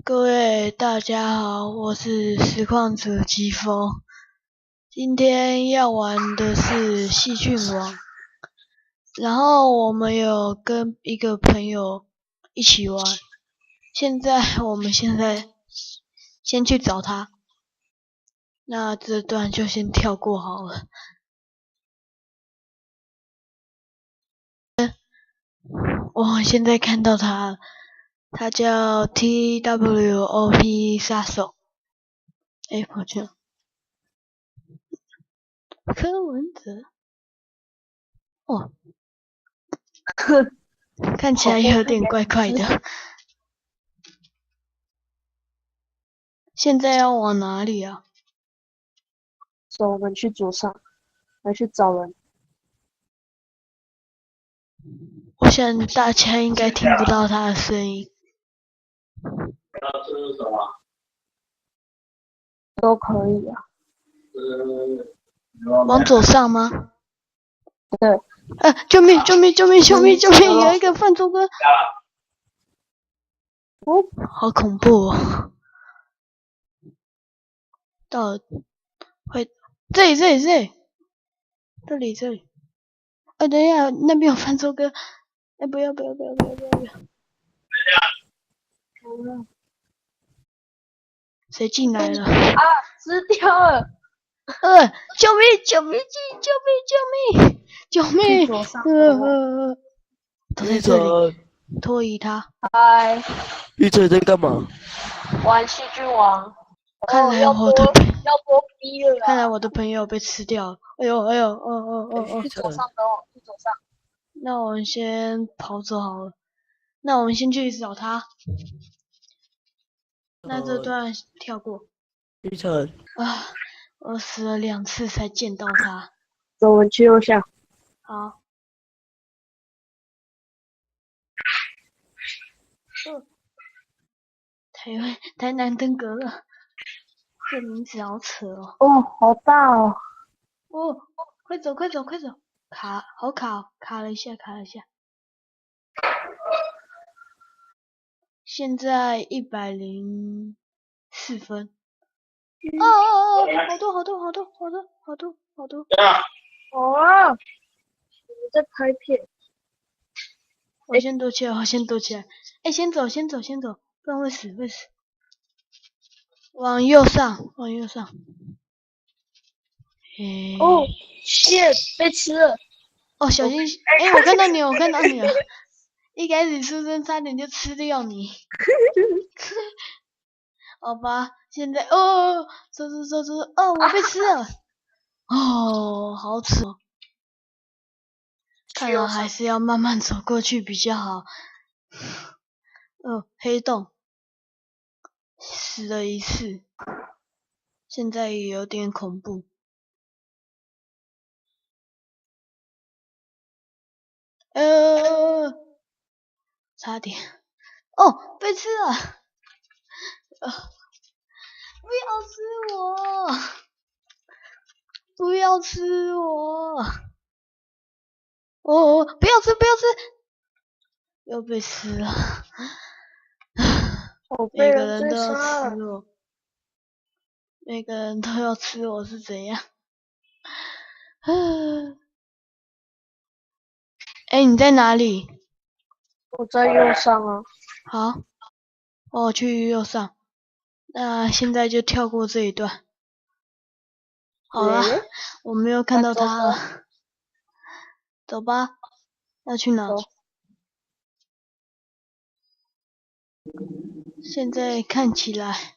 各位大家好，我是实况者疾风。今天要玩的是细菌王，然后我们有跟一个朋友一起玩。我们现在先去找他，那这段就先跳过好了。我现在看到他了，他叫 TWOP 杀手。抱歉，柯文哲。哦，看起来有点怪怪的。现在要往哪里啊？走，我们去左上，来去找人。我想大家应该听不到他的声音。都可以啊。往左上吗？对。救命！救命！救命！救命！救命！有一个饭桌哥。哦，好恐怖哦！到了，快，这里！等一下，那边有饭桌哥。不要！谁进来了？啊，吃掉了！救命！去左上。都在这里，拖移他。嗨，玉成在干嘛？玩细菌王。看来要我的逼了。看来我的朋友被吃掉了。去左上等我，去左上。那我们先跑走好了。那我们先去找他。那这段跳过。玉成我死了2次才见到他。走，我们去右下。好。台南登革热，这名字好扯哦。哦，好大哦。快走！卡了一下。现在104分。好多。哦，你在拍片。我先躲起来。先走，不然会死。往右上。哦，shit，被吃了。小心！我看到你了。一开始出生差点就吃掉你。好吧，现在走，我被吃了。好扯。看来还是要慢慢走过去比较好。黑洞，死了1次，现在也有点恐怖。差点。被吃了。不要吃我！不要吃！又被吃了。每个人都要吃我。每个人都要吃我是怎样？你在哪里？我在右上啊。好，我去右上。那现在就跳过这一段。好了，我没有看到他了。走吧，要去哪？现在看起来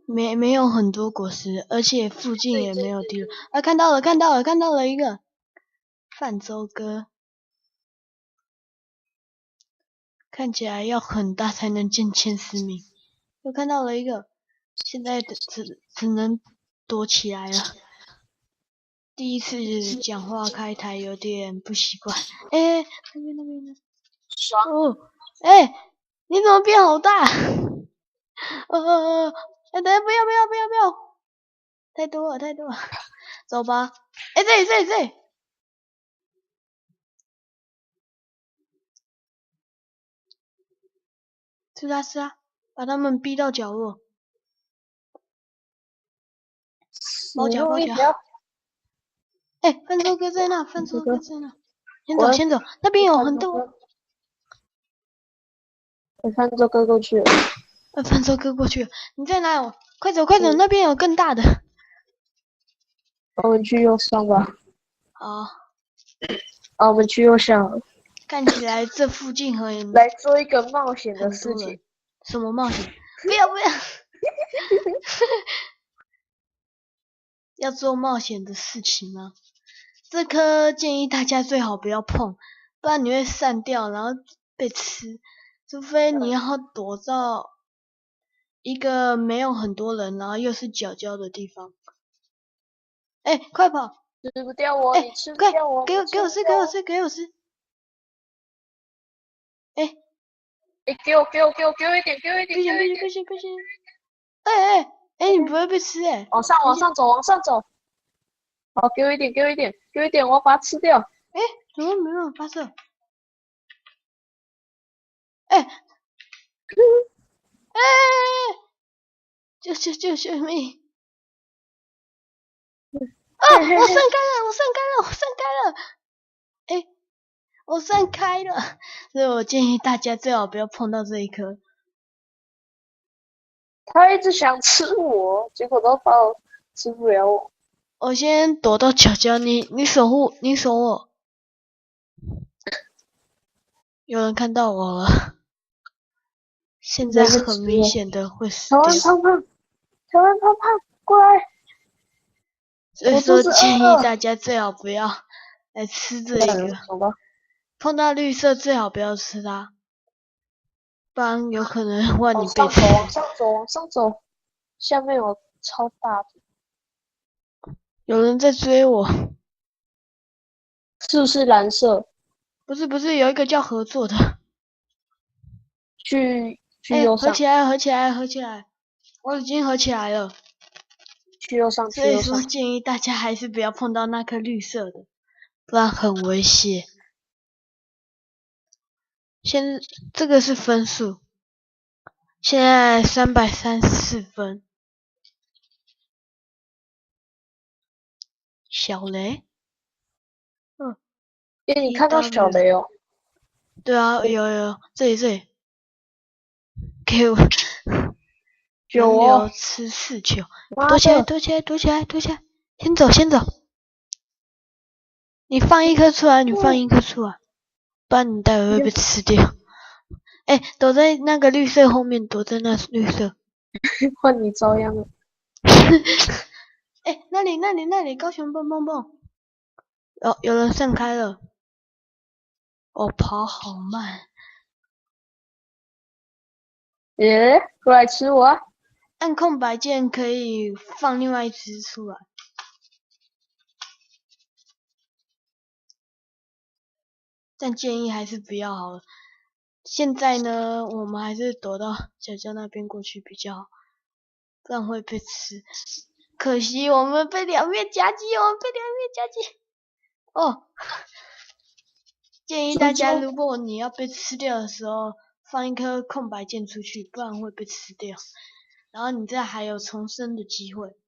没有很多果实，而且附近也没有地图。看到了一个泛舟哥，看起来要很大才能进前10名。又看到了一个，现在只能躲起来了。第一次讲话开台有点不习惯。那边呢？你怎么变好大？等下不要，太多了，走吧。这里，是啊，把他们逼到角落。包夹包夹。哎，范州哥在那，范州哥在那。先走先走，那边有很多。范州哥过去了。范州哥过去了，你在哪？快走快走，那边有更大的。我们去右上吧。好。我们去右上。看起来这附近很来做一个冒险的事情。什么冒险？不要不要！要做冒险的事情吗？这颗建议大家最好不要碰，不然你会散掉，然后被吃。除非你要躲到一个没有很多人，然后又是角角的地方。哎，快跑！吃不掉我，你吃不掉我！给我吃，给我吃，给我吃！哎，给我一点，给我一点！不行！哎，你不会被吃哎！往上走！好，给我一点，我要把它吃掉。哎，怎么没有发射？哎，救命！啊！我散开了！哎，我散开了，所以我建议大家最好不要碰到这一颗。他一直想吃我，结果都把我吃不了我。我先躲到角角，你守我。有人看到我了，现在很明显的会死掉。台湾胖胖，过来！所以说建议大家最好不要来吃这一个。碰到绿色最好不要吃它，不然有可能换你被吃。往上走，下面有超大的。有人在追我。是不是蓝色？不是，有一个叫合作的。去右上。合起来！我已经合起来了。去右上。所以说建议大家还是不要碰到那颗绿色的，不然很危险。这个是分数，现在334分。小雷，你看到小雷哦？对啊，有，这里，给我吃4球，躲起来，先走。你放一颗出来，不然你待会会被吃掉。哎，躲在那个绿色后面，绿色。换你遭殃了。哎，那里，高雄蹦！有人散开了。我跑好慢。过来吃我啊！按空白键可以放另外一只出来。但建议还是不要好了。现在呢，我们还是躲到角角那边过去比较好，不然会被吃。可惜我们被两面夹击。哦，建议大家，如果你要被吃掉的时候，放一颗空白键出去，不然会被吃掉。然后你这还有重生的机会。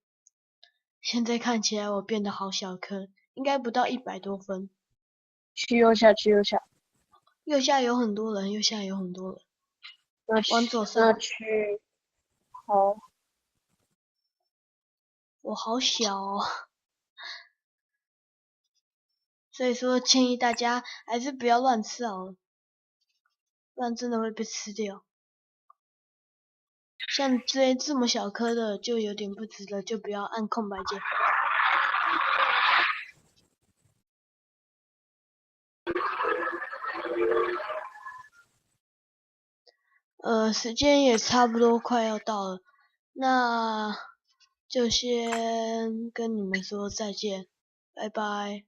现在看起来我变得好小颗，应该不到100多分。去右下。右下有很多人。往左上。那去。好。我好小哦。所以说建议大家还是不要乱吃好了，不然真的会被吃掉。像这么小颗的就有点不值得，就不要按空白键。时间也差不多快要到了，那就先跟你们说再见，拜拜。